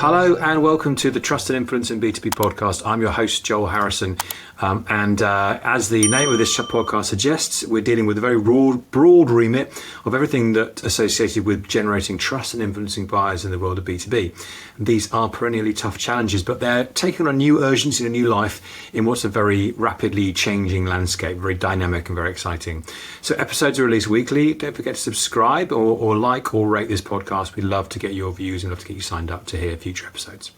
Hello and welcome to the Trust and Influence in B2B podcast. I'm your host, Joel Harrison. And as the name of this podcast suggests, we're dealing with a very broad remit of everything that associated with generating trust and influencing buyers in the world of B2B. And these are perennially tough challenges, but they're taking on a new urgency and a new life in what's a very rapidly changing landscape, very dynamic and very exciting. So episodes are released weekly. Don't forget to subscribe or like or rate this podcast. We'd love to get your views and love to get you signed up to hear future episodes.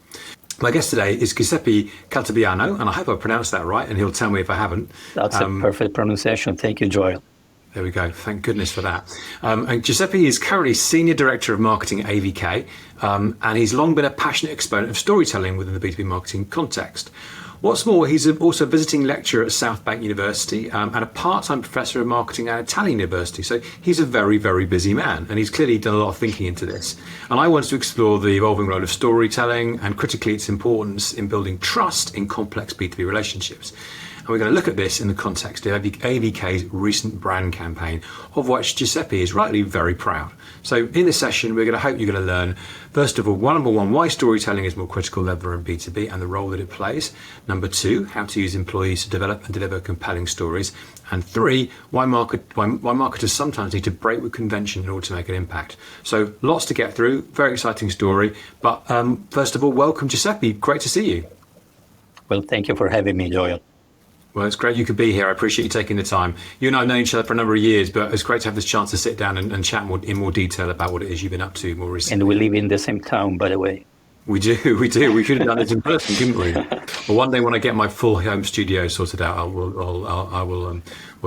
My guest today is Giuseppe Caltabiano, and I hope I pronounced that right, and he'll tell me if I haven't. That's a perfect pronunciation. Thank you, Joel. There we go. Thank goodness for that. And Giuseppe is currently Senior Director of Marketing at AVK, and he's long been a passionate exponent of storytelling within the B2B marketing context. What's more, he's also a visiting lecturer at South Bank University and a part-time professor of marketing at Italian University. So he's a very, very busy man, and he's clearly done a lot of thinking into this. And I wanted to explore the evolving role of storytelling and critically its importance in building trust in complex B2B relationships. And we're going to look at this in the context of AVK's recent brand campaign, of which Giuseppe is rightly very proud. So in this session, we're going to hope you're going to learn, first of all, number one, why storytelling is more critical lever in B2B and the role that it plays. Number two, how to use employees to develop and deliver compelling stories. And three, why marketers sometimes need to break with convention in order to make an impact. So lots to get through, very exciting story. But first of all, welcome, Giuseppe. Great to see you. Well, thank you for having me, Joel. Well, it's great you could be here. I appreciate you taking the time. You and I have known each other for a number of years, but it's great to have this chance to sit down and chat in more detail about what it is you've been up to more recently. And we live in the same town, by the way. We do. We should have done this in person, couldn't we? Well, one day when I get my full home studio sorted out, we'll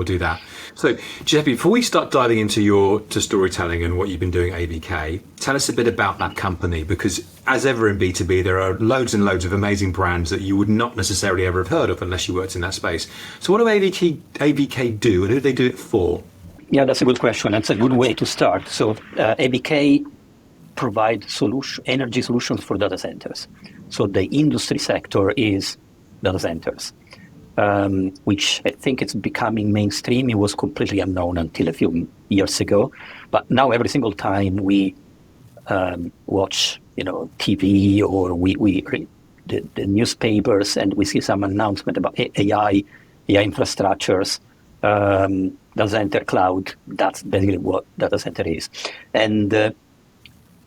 do that. So, Giuseppe, before we start diving into storytelling and what you've been doing at AVK, tell us a bit about that company, because as ever in B2B, there are loads and loads of amazing brands that you would not necessarily ever have heard of unless you worked in that space. So what do AVK do, and who do they do it for? Yeah, that's a good question. That's a good way to start. So AVK provide energy solutions for data centers. So the industry sector is data centers, which I think it's becoming mainstream. It was completely unknown until a few years ago. But now every single time we watch TV or we read the newspapers and we see some announcement about AI infrastructures, data center cloud, that's basically what data center is. And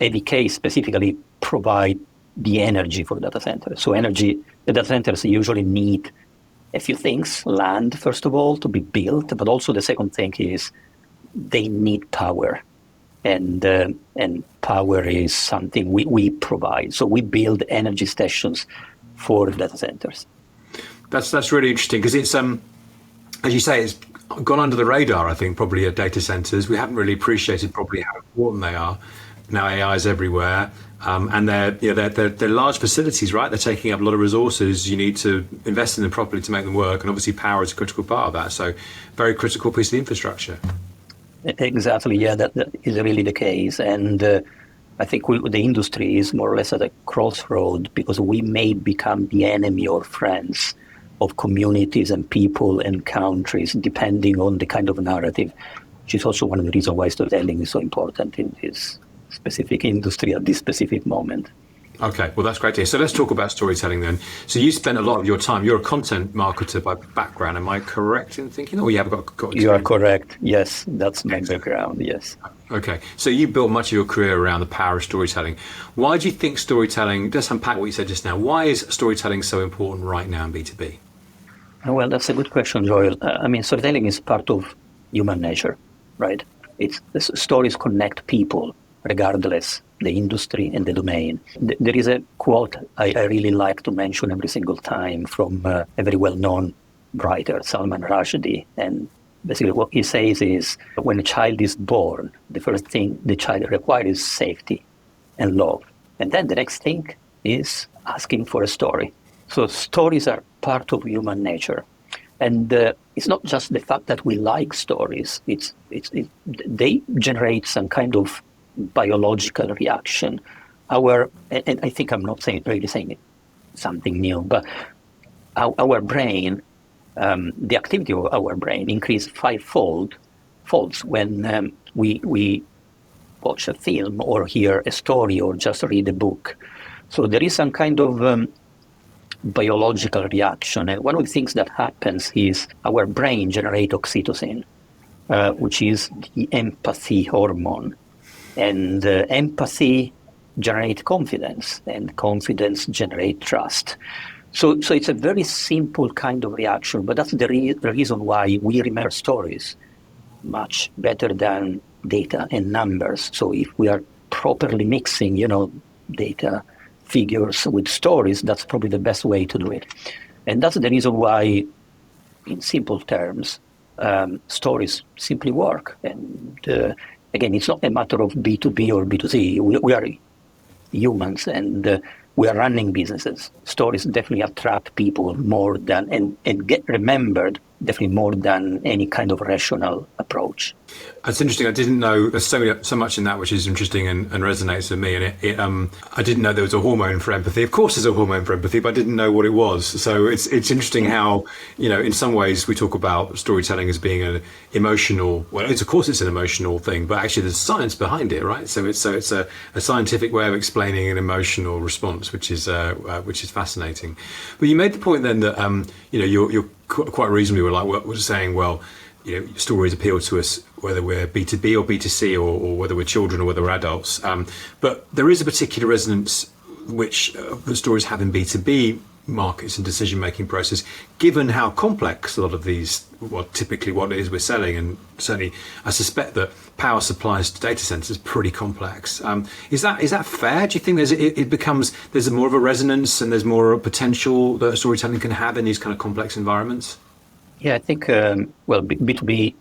AVK specifically provide the energy for data centers. So the data centers usually need a few things: land, first of all, to be built, but also the second thing is they need power. And power is something we provide. So we build energy stations for data centers. That's really interesting, because it's, as you say, it's gone under the radar, I think, probably at data centers. We haven't really appreciated probably how important they are. Now AI is everywhere, and they're large facilities, right? They're taking up a lot of resources. You need to invest in them properly to make them work, and obviously power is a critical part of that. So, very critical piece of the infrastructure. Exactly, yeah, that is really the case, and I think the industry is more or less at a crossroad, because we may become the enemy or friends of communities and people and countries, depending on the kind of narrative, which is also one of the reasons why storytelling is so important in this specific industry at this specific moment. Okay, well, that's great to hear. So let's talk about storytelling then. So you spent a lot of your time, you're a content marketer by background, am I correct in thinking? Or you have got experience? You are correct, yes, that's my background, yes. Okay, so you built much of your career around the power of storytelling. Why do you think storytelling, just unpack what you said just now, why is storytelling so important right now in B2B? Well, that's a good question, Joel. Storytelling is part of human nature, right? Stories connect people, regardless the industry and the domain. There is a quote I really like to mention every single time from a very well-known writer, Salman Rushdie. And basically what he says is, when a child is born, the first thing the child requires is safety and love. And then the next thing is asking for a story. So stories are part of human nature. And it's not just the fact that we like stories. They generate some kind of biological reaction. And I think I'm not really saying something new, but our brain, the activity of our brain increased fivefold when we watch a film or hear a story or just read a book. So there is some kind of biological reaction. And one of the things that happens is our brain generates oxytocin, which is the empathy hormone. And empathy generates confidence, and confidence generates trust. So it's a very simple kind of reaction, but that's the reason why we remember stories much better than data and numbers. So if we are properly mixing, data, figures with stories, that's probably the best way to do it. And that's the reason why, in simple terms, stories simply work. And again, it's not a matter of B2B or B2C. We are humans, and we are running businesses. Stories definitely attract people more than, and get remembered definitely more than any kind of rational approach. It's interesting. I didn't know there's so much in that which is interesting and resonates with me. And I didn't know there was a hormone for empathy. Of course, there's a hormone for empathy, but I didn't know what it was. So it's interesting how, in some ways we talk about storytelling as being an emotional. Well, of course it's an emotional thing, but actually there's science behind it, right? So it's a scientific way of explaining an emotional response, which is fascinating. But you made the point then that you're quite reasonably we're saying, well, stories appeal to us whether we're B2B or B2C or whether we're children or whether we're adults. But there is a particular resonance which the stories have in B2B markets and decision-making process, given how complex a lot of these, typically what it is we're selling. And certainly I suspect that power supplies to data centers is pretty complex. Is that fair? Do you think there's more of a resonance and there's more potential that storytelling can have in these kind of complex environments? Yeah, I think, B2B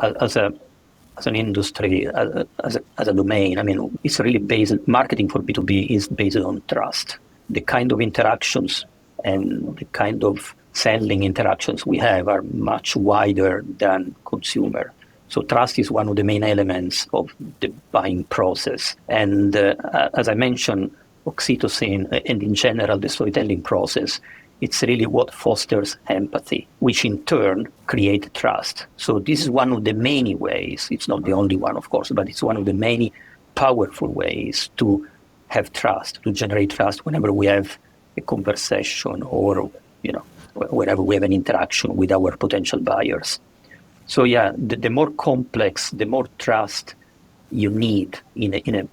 as an industry, as a domain, it's really based, marketing for B2B is based on trust. The kind of interactions and the kind of selling interactions we have are much wider than consumer. So trust is one of the main elements of the buying process. And as I mentioned, oxytocin and in general the storytelling process, it's really what fosters empathy, which in turn creates trust. So this is one of the many ways, it's not the only one, of course, but it's one of the many powerful ways to have trust, to generate trust whenever we have a conversation or, whenever we have an interaction with our potential buyers. So yeah, the more complex, the more trust you need in a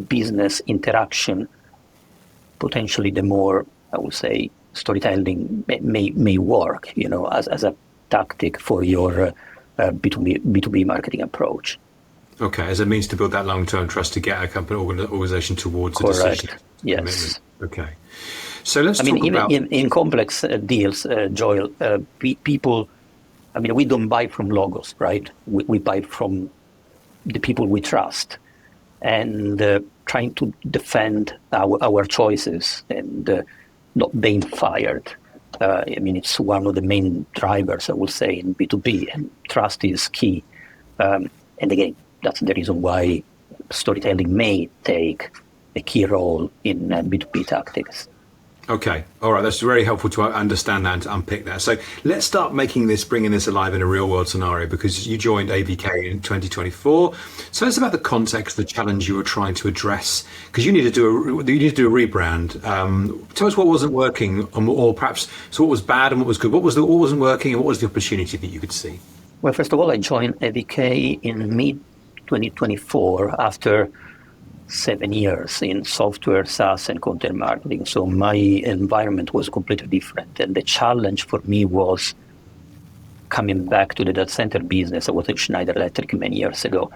business interaction, potentially the more, I would say, storytelling may work, as a tactic for your B2B marketing approach. Okay, as a means to build that long-term trust to get a company organization towards a decision. Yes. Okay. So let's talk about... in complex deals, Joel, people, we don't buy from logos, right? We buy from the people we trust, and trying to defend our choices and not being fired. It's one of the main drivers, I would say, in B2B, and trust is key. And again, that's the reason why storytelling may take a key role in B2B tactics. Okay, all right, that's very helpful to understand that and to unpick that. So let's start bringing this alive in a real world scenario, because you joined AVK in 2024. So it's about the context, the challenge you were trying to address, because you need to do a rebrand. Tell us what wasn't working, or perhaps what was bad and what was good. What wasn't working, and what was the opportunity that you could see? Well, first of all, I joined AVK in mid-2024 after 7 years in software, SaaS, and content marketing. So my environment was completely different. And the challenge for me was coming back to the data center business. I was at Schneider Electric many years ago,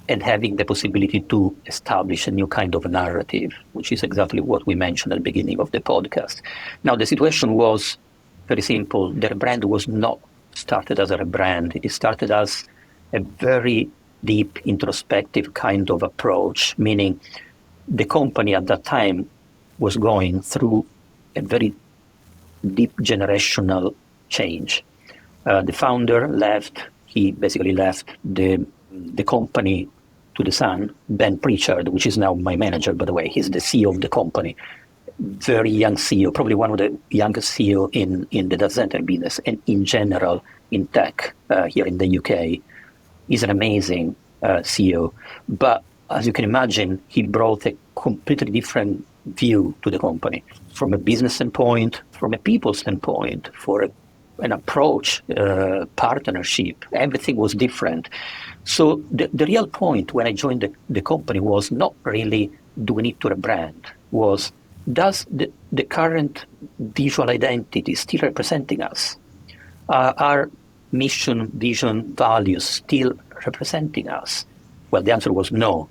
and having the possibility to establish a new kind of narrative, which is exactly what we mentioned at the beginning of the podcast. Now, the situation was very simple. Their brand was not started as a rebrand. It started as a very deep introspective kind of approach, meaning the company at that time was going through a very deep generational change. The founder left. He basically left the company to the son, Ben Pritchard, which is now my manager, by the way. He's the CEO of the company. Very young CEO, probably one of the youngest CEO in the data center business and in general in tech here in the UK. He's an amazing CEO, but as you can imagine, he brought a completely different view to the company from a business standpoint, from a people standpoint, an approach, partnership. Everything was different. So the real point when I joined the company was not really do we need to rebrand, was does the current visual identity still representing us? Are mission, vision, values still representing us? Well, the answer was no.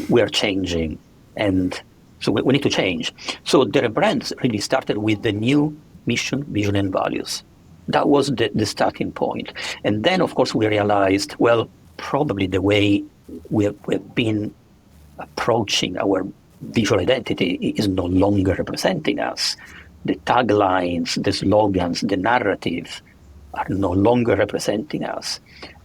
We are changing, and so we need to change. So the rebrand really started with the new mission, vision, and values. That was the starting point. And then, of course, we realized, well, probably the way we've been approaching our visual identity is no longer representing us. The taglines, the slogans, the narrative are no longer representing us.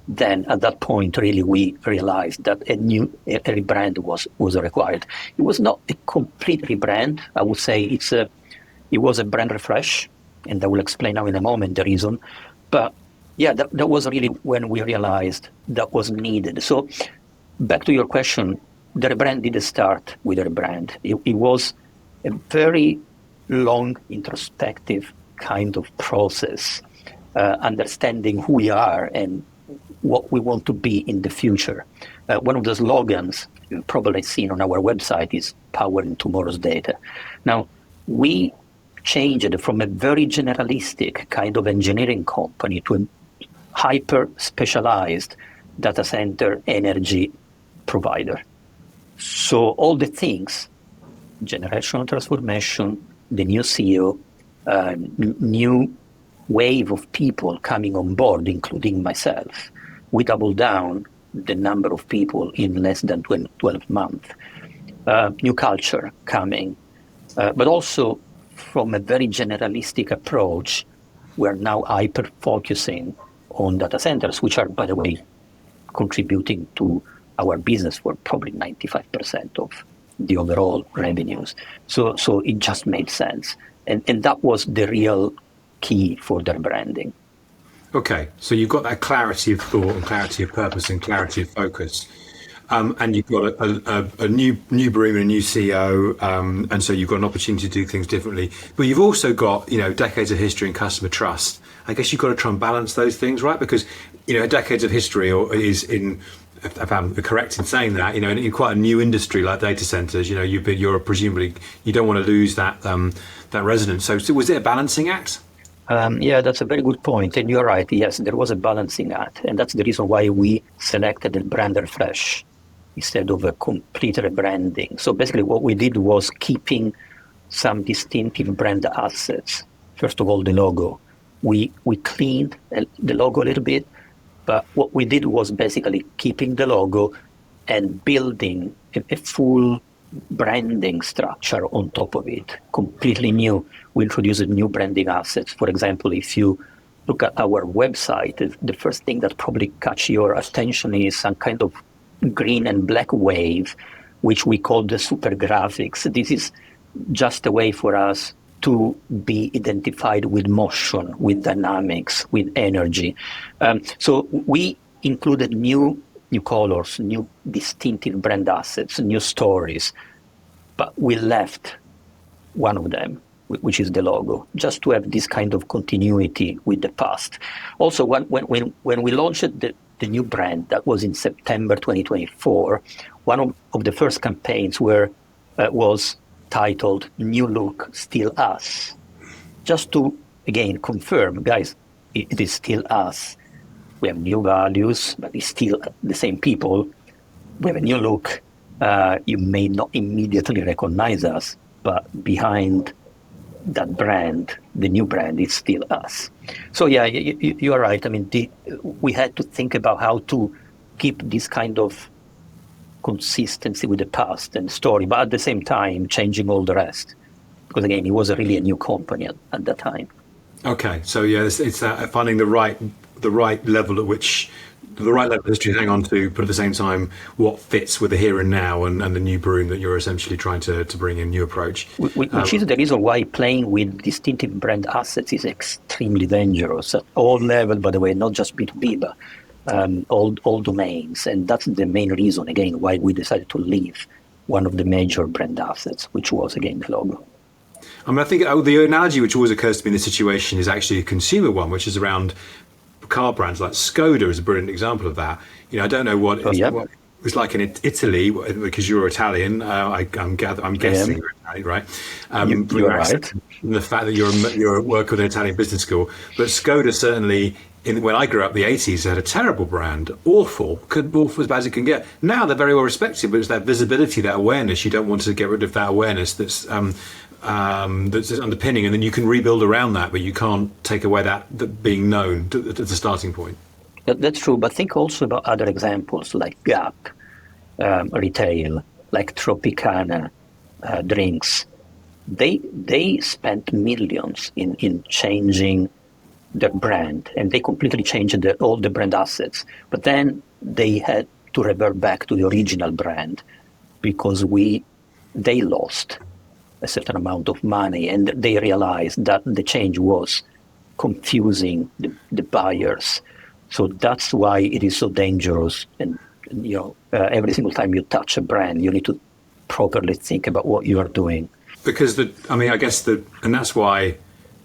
Then at that point, really, we realized that a rebrand was required. It was not a complete rebrand. I would say it was a brand refresh, and I will explain now in a moment the reason. But yeah, that was really when we realized that was needed. So back to your question, the rebrand didn't start with a rebrand. It was a very long, introspective kind of process, understanding who we are and what we want to be in the future. One of the slogans you've probably seen on our website is powering tomorrow's data. Now, we changed from a very generalistic kind of engineering company to a hyper-specialized data center energy provider. So all the things, generational transformation, the new CEO, new wave of people coming on board, including myself, we doubled down the number of people in less than 12 months. New culture coming, but also from a very generalistic approach, we're now hyper-focusing on data centers, which are, by the way, contributing to our business for probably 95% of the overall revenues. So it just made sense. And that was the real key for their branding. Okay, so you've got that clarity of thought and clarity of purpose and clarity of focus. And you've got a new broom and a new CEO, and so you've got an opportunity to do things differently. But you've also got, decades of history and customer trust. I guess you've got to try and balance those things, right? Because, decades of history is in, if I'm correct in saying that, in quite a new industry like data centers, you're presumably, you don't want to lose that resonance. So was it a balancing act? Yeah, that's a very good point. And you're right. Yes, there was a balancing act. And that's the reason why we selected the brand refresh instead of a complete rebranding. So basically what we did was keeping some distinctive brand assets. First of all, the logo. We cleaned the logo a little bit, but what we did was basically keeping the logo and building a full branding structure on top of it, completely new. We introduced new branding assets. For example, if you look at our website, the first thing that probably catch your attention is some kind of green and black wave, which we call the super graphics. This is just a way for us to be identified with motion, with dynamics, with energy. So we included new colors, new distinctive brand assets, new stories, but we left one of them, which is the logo, just to have this kind of continuity with the past. Also, when we launched the new brand, that was in September 2024, one of the first campaigns was titled New Look, Still Us. Just to, again, confirm, guys, it is still us. We have new values, but it's still the same people. We have a new look. You may not immediately recognize us, but behind that brand, the new brand, is still us. So yeah, you are right. I mean, we had to think about how to keep this kind of consistency with the past and story, but at the same time, changing all the rest. Because again, it was really a new company at that time. Okay, so yeah, it's finding the right level at which the right level of history to hang on to, but at the same time, what fits with the here and now and the new broom that you're essentially trying to bring in, new approach. Which is the reason why playing with distinctive brand assets is extremely dangerous at all levels, by the way, not just B2B, but all domains. And that's the main reason, again, why we decided to leave one of the major brand assets, which was, again, the logo. I mean, I think the analogy which always occurs to me in this situation is actually a consumer one, which is around car brands like Skoda is a brilliant example of that. I don't know what it was like in Italy, because you're Italian. I'm guessing you're Italian, right? You're right. The fact that you're working with an Italian business school, but Skoda certainly. When I grew up, the 80s, they had a terrible brand, awful as bad as it can get. Now they're very well respected, but it's that visibility, that awareness. You don't want to get rid of that awareness that's underpinning, and then you can rebuild around that, but you can't take away that being known at the starting point. That's true, but think also about other examples like Gap, retail, like Tropicana, drinks. They spent millions in changing their brand, and they completely changed all the brand assets. But then they had to revert back to the original brand because they lost a certain amount of money, and they realized that the change was confusing the buyers. So that's why it is so dangerous. And every single time you touch a brand, you need to properly think about what you are doing. Because and that's why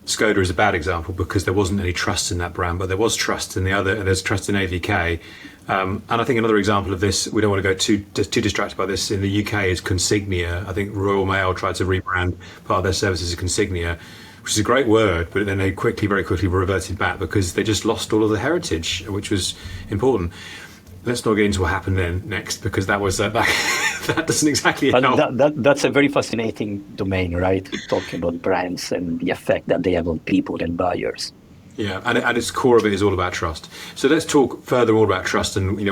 Skoda is a bad example, because there wasn't any trust in that brand, but there was trust in the other, and there's trust in AVK. And I think another example of this, we don't want to go too distracted by this, in the UK is Consignia. I think Royal Mail tried to rebrand part of their services as Consignia, which is a great word, but then they very quickly reverted back because they just lost all of the heritage, which was important. Let's not get into what happened then next, because that was that doesn't exactly help. That's a very fascinating domain, right? Talking about brands and the effect that they have on people and buyers. Yeah, and at its core of it is all about trust. So let's talk further all about trust. And we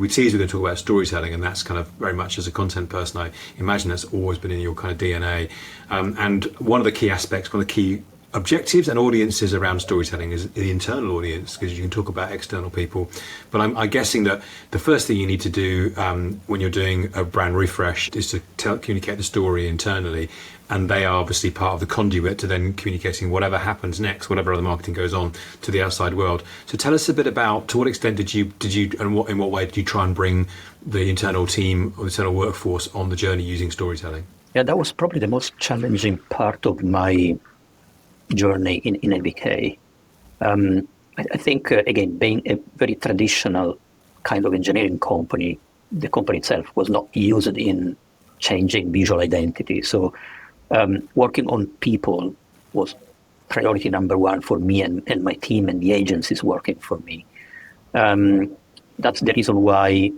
tease we're going to talk about storytelling, and that's kind of very much, as a content person, I imagine that's always been in your kind of DNA. And one of the key aspects, one of the key objectives and audiences around storytelling is the internal audience, because you can talk about external people. But I'm guessing that the first thing you need to do when you're doing a brand refresh is to communicate the story internally. And they are obviously part of the conduit to then communicating whatever happens next, whatever other marketing goes on, to the outside world. So tell us a bit about, to what extent did you and in what way did you try and bring the internal team or the internal workforce on the journey using storytelling? Yeah, that was probably the most challenging part of my journey in AVK. I think, again, being a very traditional kind of engineering company, the company itself was not used in changing visual identity. So working on people was priority number one for me and my team and the agencies working for me. That's the reason why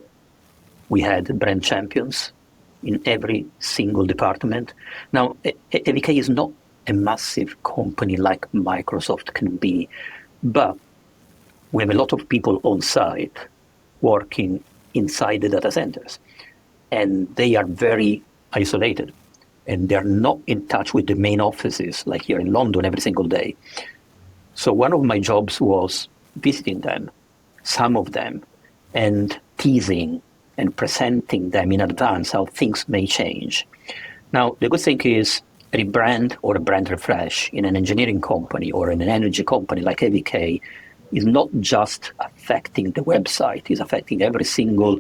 we had brand champions in every single department. Now, AVK is not a massive company like Microsoft can be, but we have a lot of people on site working inside the data centers, and they are very isolated, and they're not in touch with the main offices like here in London every single day. So one of my jobs was visiting them, some of them, and teasing and presenting them in advance how things may change. Now, the good thing is, a rebrand or a brand refresh in an engineering company or in an energy company like AVK is not just affecting the website, it's affecting every single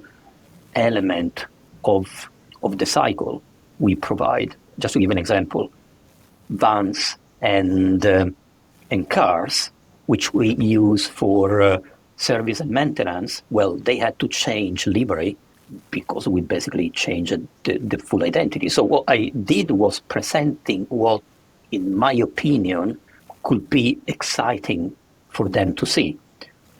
element of the cycle we provide. Just to give an example, vans and cars, which we use for service and maintenance, well, they had to change livery because we basically changed the full identity. So what I did was presenting what, in my opinion, could be exciting for them to see.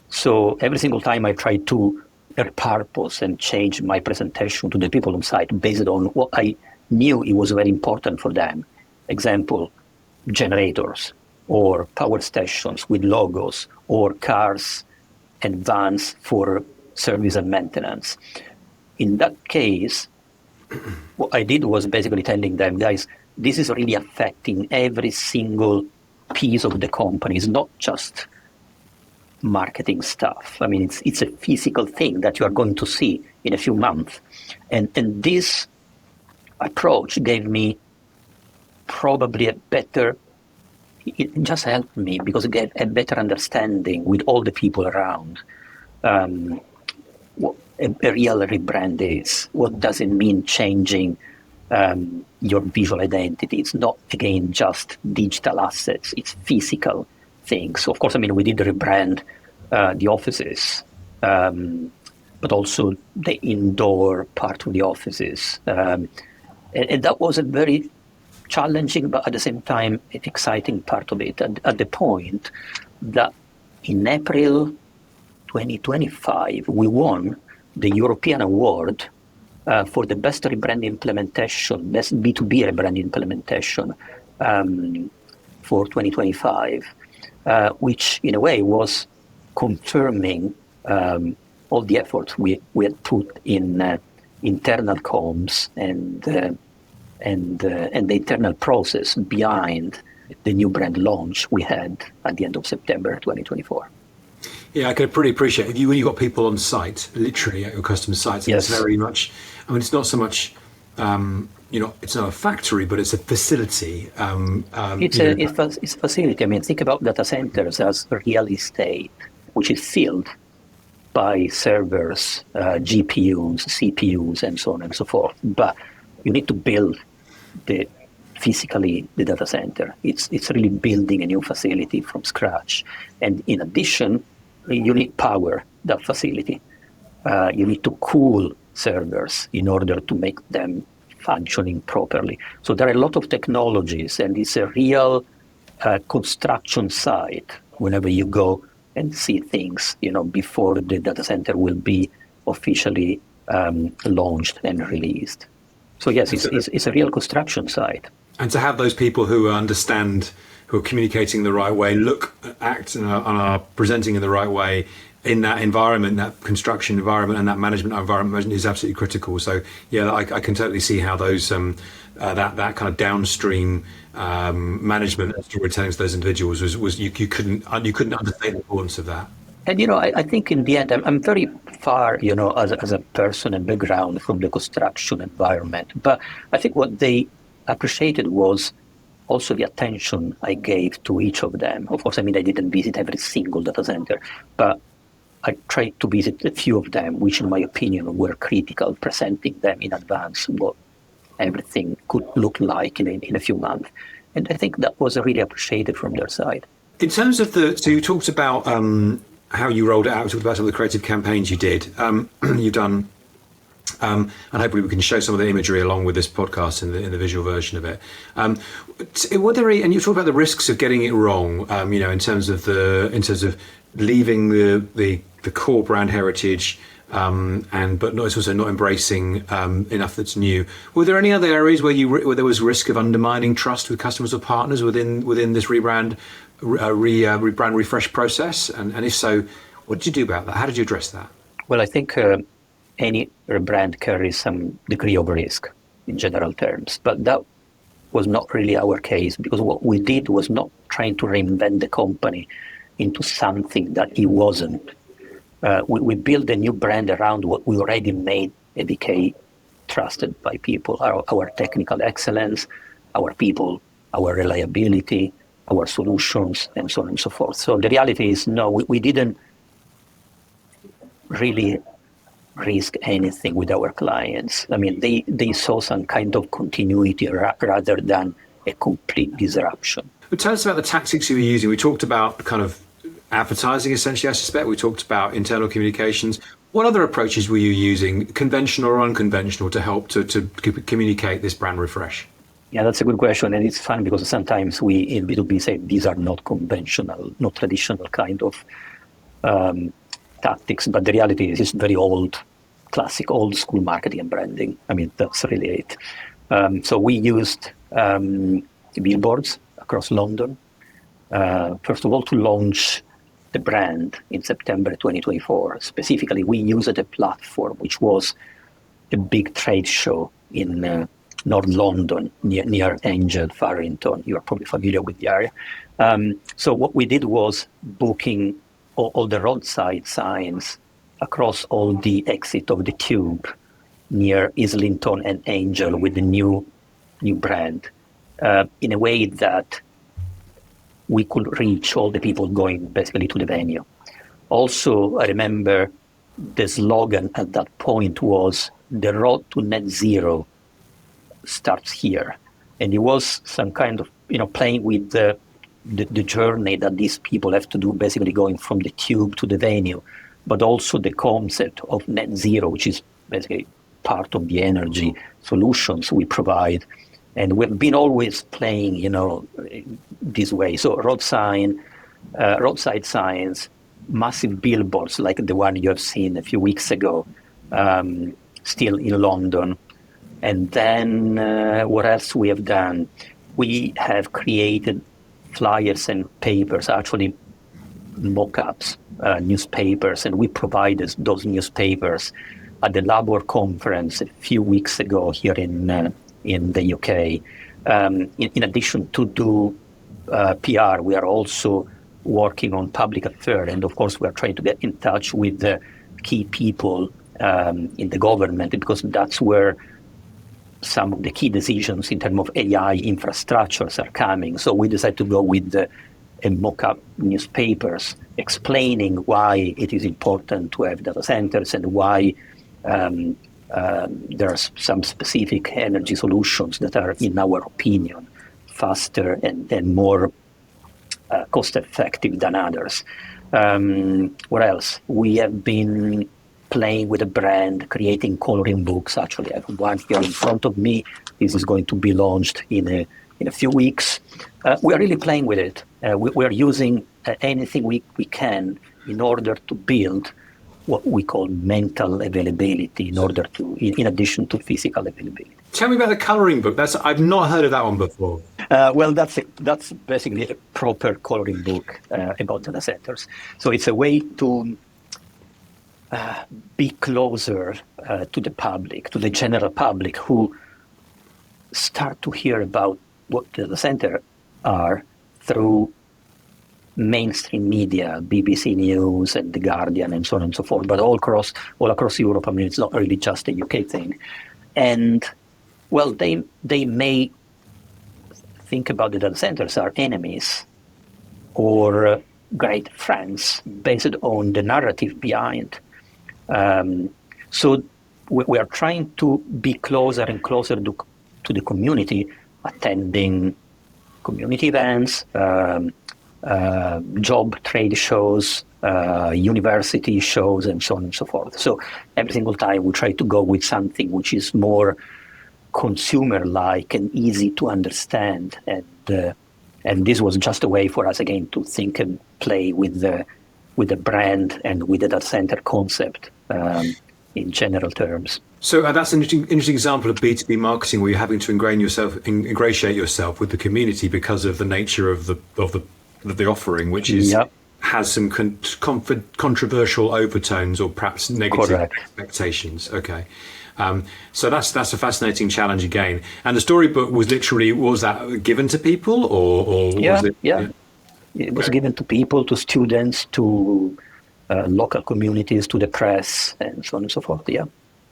So every single time I tried to repurpose and change my presentation to the people on site based on what I knew it was very important for them. Example, generators or power stations with logos, or cars and vans for service and maintenance. In that case, what I did was basically telling them, guys, this is really affecting every single piece of the company. It's not just marketing stuff. I mean, it's a physical thing that you are going to see in a few months. And this approach gave me probably it just helped me because it gave a better understanding with all the people around. what a real rebrand is. What does it mean changing your visual identity? It's not, again, just digital assets, it's physical things. So of course, I mean, we did rebrand the offices, but also the indoor part of the offices. And that was a very challenging, but at the same time, exciting part of it, at the point that in April 2025, we won the European Award for the best rebrand implementation, best B2B rebrand implementation for 2025, which in a way was confirming all the efforts we had put in internal comms and the internal process behind the new brand launch we had at the end of September 2024. Yeah, I can pretty appreciate it. When you've got people on site, literally at your customer sites, yes. It's very much, I mean, it's not so much, it's not a factory, but it's a facility. It's a facility. I mean, think about data centers as real estate, which is filled by servers, GPUs, CPUs, and so on and so forth. But you need to build physically the data center. It's really building a new facility from scratch. And in addition, you need power that facility. You need to cool servers in order to make them functioning properly. So there are a lot of technologies, and it's a real construction site whenever you go and see things, before the data center will be officially launched and released. So yes, it's a real construction site. And to have those people who understand, who are communicating the right way, look, act, and are presenting in the right way in that environment, that construction environment and that management environment is absolutely critical. So yeah, I can totally see how those that kind of downstream management and storytelling to those individuals was you couldn't understate the importance of that. And I think in the end, I'm very far, as a person and background from the construction environment. But I think what they appreciated was also the attention I gave to each of them. Of course, I mean, I didn't visit every single data center, but I tried to visit a few of them, which in my opinion were critical, presenting them in advance what everything could look like in a few months. And I think that was really appreciated from their side. In terms of so you talked about how you rolled it out, you talked about some of the creative campaigns you did. You've done, and hopefully we can show some of the imagery along with this podcast in the visual version of it. Were there, and you talked about the risks of getting it wrong, in terms of leaving the core brand heritage, but it's also not embracing enough that's new. Were there any other areas where there was risk of undermining trust with customers or partners within this rebrand refresh process? And if so, what did you do about that? How did you address that? Well, I think any rebrand carries some degree of risk in general terms, but that was not really our case, because what we did was not trying to reinvent the company into something that it wasn't. We built a new brand around what we already made AVK trusted by people, our technical excellence, our people, our reliability, our solutions, and so on and so forth. So the reality is, no, we didn't really risk anything with our clients. I mean, they saw some kind of continuity rather than a complete disruption. But tell us about the tactics you were using. We talked about kind of advertising, essentially, I suspect. We talked about internal communications. What other approaches were you using, conventional or unconventional, to help to communicate this brand refresh? Yeah, that's a good question. And it's fun because sometimes we in B2B say these are not conventional, not traditional kind of tactics. But the reality is it's very classic old school marketing and branding. I mean, that's really it. So we used billboards across London, first of all, to launch the brand in September 2024. Specifically, we used a platform which was a big trade show in North London, near Angel, Farrington. You are probably familiar with the area. So what we did was booking all the roadside signs across all the exit of the tube near Islington and Angel with the new brand, in a way that we could reach all the people going basically to the venue. Also, I remember the slogan at that point was "The road to net zero starts here," and it was some kind of playing with the journey that these people have to do, basically going from the tube to the venue, but also the concept of net zero, which is basically part of the energy solutions we provide. And we've been always playing, this way. So roadside signs, massive billboards like the one you have seen a few weeks ago, still in London. And then what else we have done? We have created flyers and papers, actually mock-ups, newspapers, and we provided those newspapers at the Labor conference a few weeks ago here in the UK. In addition to do PR, we are also working on public affairs, and of course we are trying to get in touch with the key people in the government, because that's where some of the key decisions in terms of AI infrastructures are coming. So we decided to go with a mock-up newspapers explaining why it is important to have data centers and why there are some specific energy solutions that are, in our opinion, faster and more cost-effective than others. What else? We have been playing with a brand, creating coloring books. Actually, I have one here in front of me. This is going to be launched in a few weeks. We are really playing with it. We are using anything we can in order to build what we call mental availability, in addition to physical availability. Tell me about the coloring book. I've not heard of that one before. Well, that's basically a proper coloring book about data centers. So it's a way to be closer to the public, to the general public, who start to hear about what data centers are through mainstream media, BBC News and The Guardian and so on and so forth, but all across Europe. I mean, it's not really just a UK thing. And, well, they may think about the data centers are enemies or great friends based on the narrative behind. So we are trying to be closer and closer to the community, attending community events, job trade shows, university shows, and so on and so forth. So every single time we try to go with something which is more consumer-like and easy to understand. And this was just a way for us, again, to think and play with the brand and with the data center concept in general terms. So that's an interesting example of B2B marketing, where you're having to ingratiate yourself with the community because of the nature of the offering, which is has some controversial overtones or perhaps negative expectations. Okay. So that's a fascinating challenge again. And the storybook was that given to people or was it? Yeah. It was given to people, to students, to local communities, to the press, and so on and so forth. Yeah.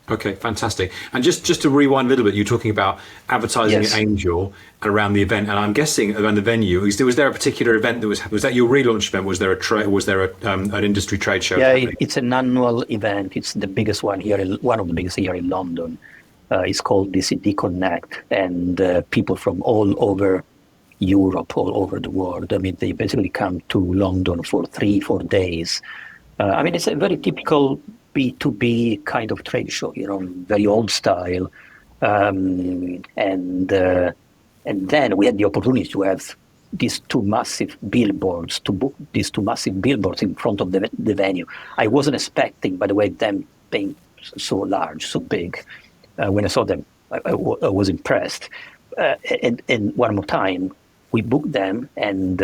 Okay, fantastic. And just to rewind a little bit, you're talking about advertising at Angel around the event, and I'm guessing around the venue. Was there a particular event that was that your relaunch event? Was there an industry trade show? Yeah, it's an annual event. It's the biggest one here, one of the biggest here in London. It's called DCD Connect, and people from all over Europe, all over the world. I mean, they basically come to London for 3-4 days. I mean, it's a very typical B2B kind of trade show, very old style. And then we had the opportunity to have these two massive billboards, to book these two massive billboards in front of the venue. I wasn't expecting, by the way, them being so large, so big. When I saw them, I was impressed. And one more time, we booked them, and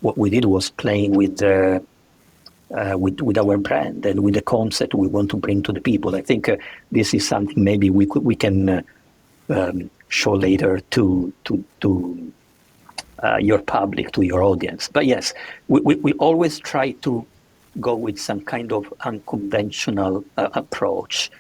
what we did was playing with our brand and with the concept we want to bring to the people. I think this is something maybe we can show later to your public, to your audience. But yes, we always try to go with some kind of unconventional approach.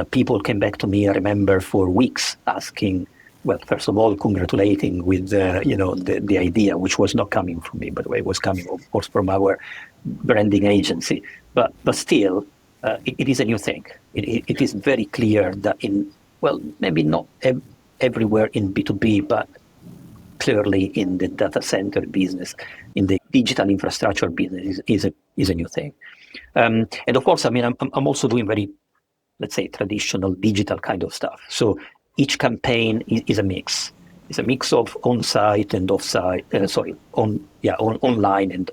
People came back to me, I remember, for weeks asking, well, first of all, congratulating with the idea, which was not coming from me, by the way, it was coming, of course, from our branding agency. But still, it is a new thing. It is very clear that maybe not everywhere in B2B, but clearly in the data center business, in the digital infrastructure business is a new thing. And of course, I'm also doing very, let's say, traditional digital kind of stuff. So each campaign is a mix. It's a mix of on-site and offsite, online and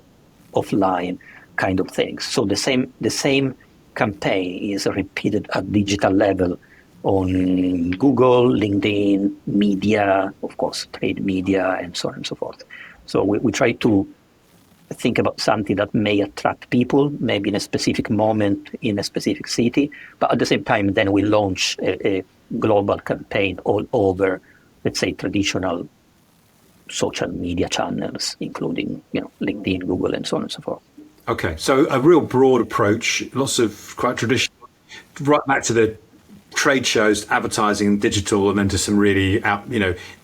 offline kind of things. So the same campaign is repeated at digital level on Google, LinkedIn, media, of course, trade media, and so on and so forth. So we try to think about something that may attract people, maybe in a specific moment in a specific city, but at the same time, then we launch a global campaign all over, let's say, traditional social media channels, including LinkedIn, Google, and so on and so forth. Okay, so a real broad approach, lots of quite traditional, right back to the trade shows, advertising, digital, and then to some really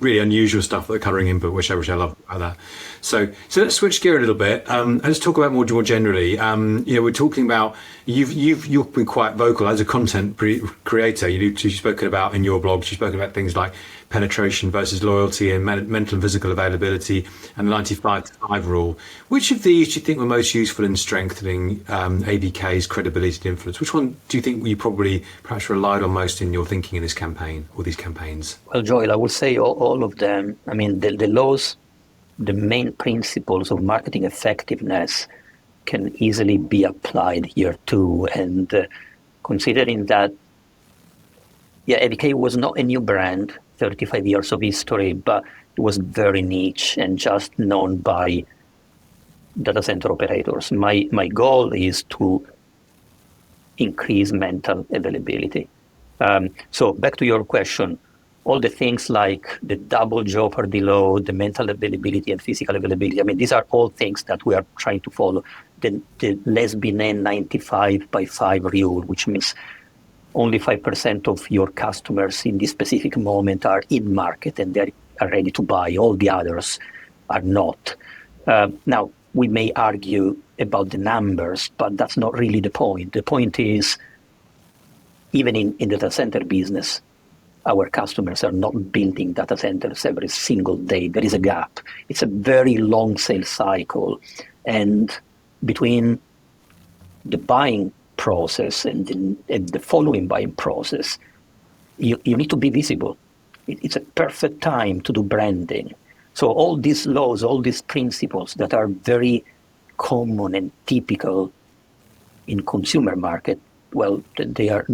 really unusual stuff that they're colouring in, but which I love about that. So let's switch gear a little bit and let's talk about more generally. We're talking about you've been quite vocal as a content creator. You've spoken about in your blogs. You've spoken about things like penetration versus loyalty and mental and physical availability and the 95-5 rule. Which of these do you think were most useful in strengthening AVK's credibility and influence? Which one do you think you perhaps relied on most in your thinking in this campaign or these campaigns? Well, Joel, I would say all of them. The laws, the main principles of marketing effectiveness can easily be applied here too. And considering that, AVK was not a new brand, 35 years of history, but it was very niche and just known by data center operators. My goal is to increase mental availability. So back to your question, all the things like the double jeopardy law, the mental availability and physical availability, these are all things that we are trying to follow. The less benign 95/5 rule, which means only 5% of your customers in this specific moment are in market and they are ready to buy. All the others are not. Now, we may argue about the numbers, but that's not really the point. The point is, even in the data center business, our customers are not building data centers every single day. There is a gap. It's a very long sales cycle. And between the buying process and the following buying process, you need to be visible. It's a perfect time to do branding. So all these laws, all these principles that are very common and typical in consumer market, well, they are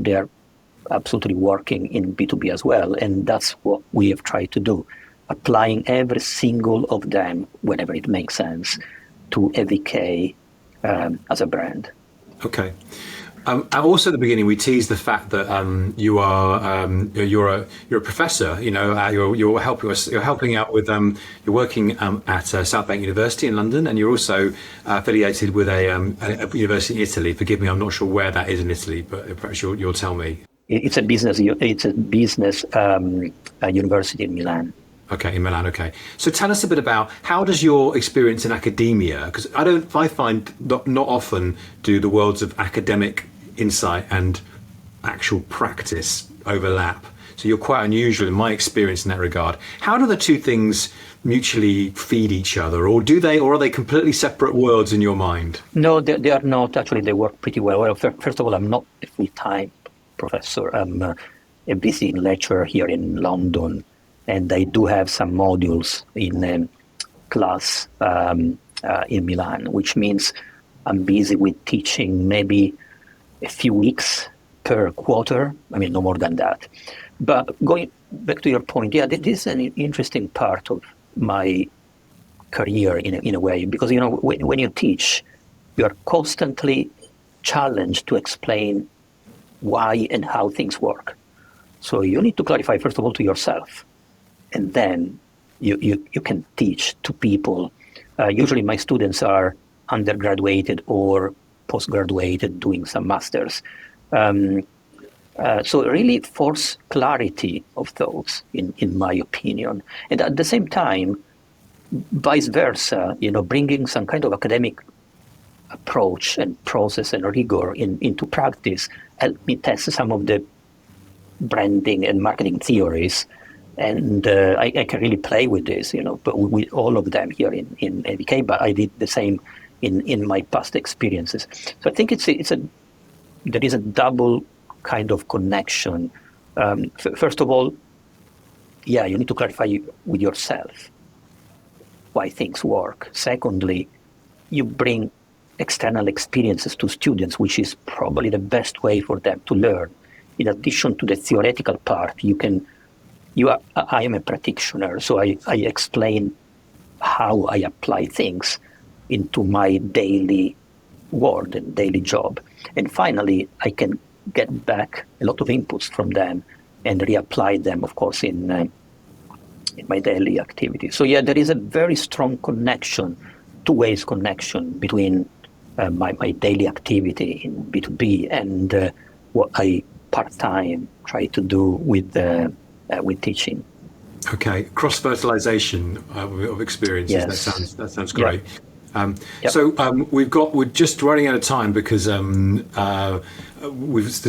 absolutely working in B2B as well. And that's what we have tried to do, applying every single of them whenever it makes sense to AVK as a brand. Okay. Also, at the beginning, we teased the fact that you're a professor. You're helping us. You're helping out with. You're working at South Bank University in London, and you're also affiliated with a university in Italy. Forgive me, I'm not sure where that is in Italy, but perhaps you'll tell me. It's a business. It's a business university in Milan. Okay, in Milan. Okay, so tell us a bit about how does your experience in academia? Because I find not often do the worlds of academic insight and actual practice overlap. So you're quite unusual in my experience in that regard. How do the two things mutually feed each other, or are they completely separate worlds in your mind? No, they are not. Actually, they work pretty well. Well, first of all, I'm not a full-time professor. I'm a visiting lecturer here in London, and I do have some modules in class in Milan, which means I'm busy with teaching maybe a few weeks per quarter. No more than that. But going back to your point, this is an interesting part of my career in a way, because when you teach, you are constantly challenged to explain why and how things work. So you need to clarify, first of all, to yourself, and then you can teach to people. Usually my students are undergraduated or postgraduated doing some masters. So really force clarity of thoughts, in my opinion. And at the same time, vice versa, bringing some kind of academic approach and process and rigor into practice helped me test some of the branding and marketing theories. And I can really play with this, but with all of them here in AVK, but I did the same in my past experiences. So I think there is a double kind of connection. First of all, you need to clarify with yourself why things work. Secondly, you bring external experiences to students, which is probably the best way for them to learn. In addition to the theoretical part, I am a practitioner, so I explain how I apply things into my daily world and daily job. And finally, I can get back a lot of inputs from them and reapply them, of course, in my daily activities. So there is a very strong connection, two-way connection between my daily activity in B2B and what I part-time try to do with teaching. Okay, cross-fertilization of experiences. Yes. That sounds great. Yep. So we're just running out of time because there's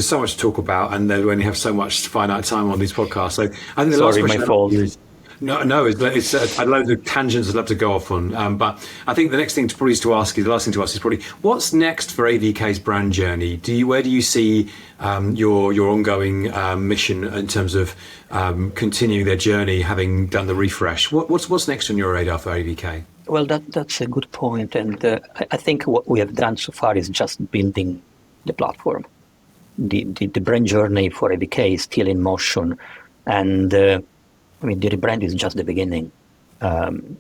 so much to talk about, and we only have so much finite time on these podcasts. So I think the last question my fault. No, it's I'd loads of tangents I'd love to go off on, but I think the last thing to ask is probably what's next for AVK's brand journey. Where do you see your ongoing mission in terms of continuing their journey, having done the refresh? What's next on your radar for AVK? Well, that's a good point, and I think what we have done so far is just building the platform. The brand journey for AVK is still in motion, and the rebrand is just the beginning.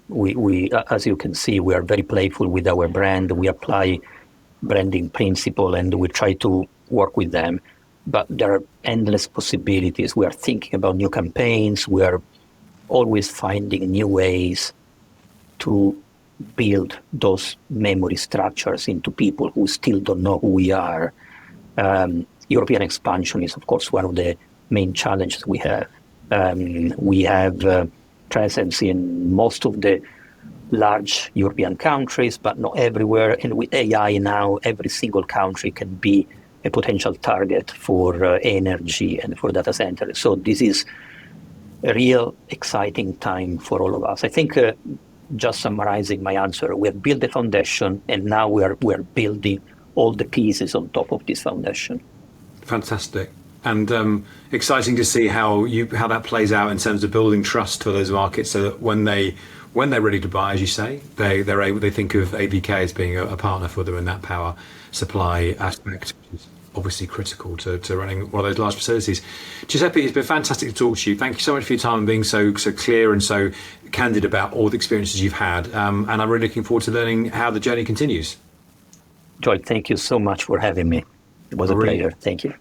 We, as you can see, we are very playful with our brand. We apply branding principle, and we try to work with them. But there are endless possibilities. We are thinking about new campaigns. We are always finding new ways to build those memory structures into people who still don't know who we are. European expansion is, of course, one of the main challenges we have. We have presence in most of the large European countries, but not everywhere. And with AI now, every single country can be a potential target for energy and for data centers. So this is a real exciting time for all of us. I think, just summarizing my answer, we have built the foundation, and now we are building all the pieces on top of this foundation. Fantastic. And exciting to see how that plays out in terms of building trust for those markets, so that when they're ready to buy, as you say, they think of AVK as being a partner for them in that power supply aspect, which is obviously critical to running one of those large facilities. Giuseppe, it's been fantastic to talk to you. Thank you so much for your time and being so clear and so candid about all the experiences you've had. And I'm really looking forward to learning how the journey continues. Joel, thank you so much for having me. It was a pleasure. Thank you.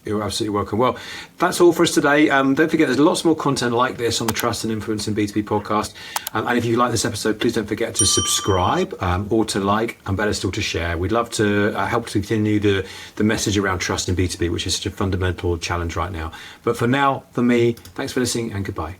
You're absolutely welcome. Well, that's all for us today. Don't forget, there's lots more content like this on the Trust and Influence in B2B podcast. And if you like this episode, please don't forget to subscribe or to like, and better still to share. We'd love to help to continue the message around trust in B2B, which is such a fundamental challenge right now. But for now, for me, thanks for listening and goodbye.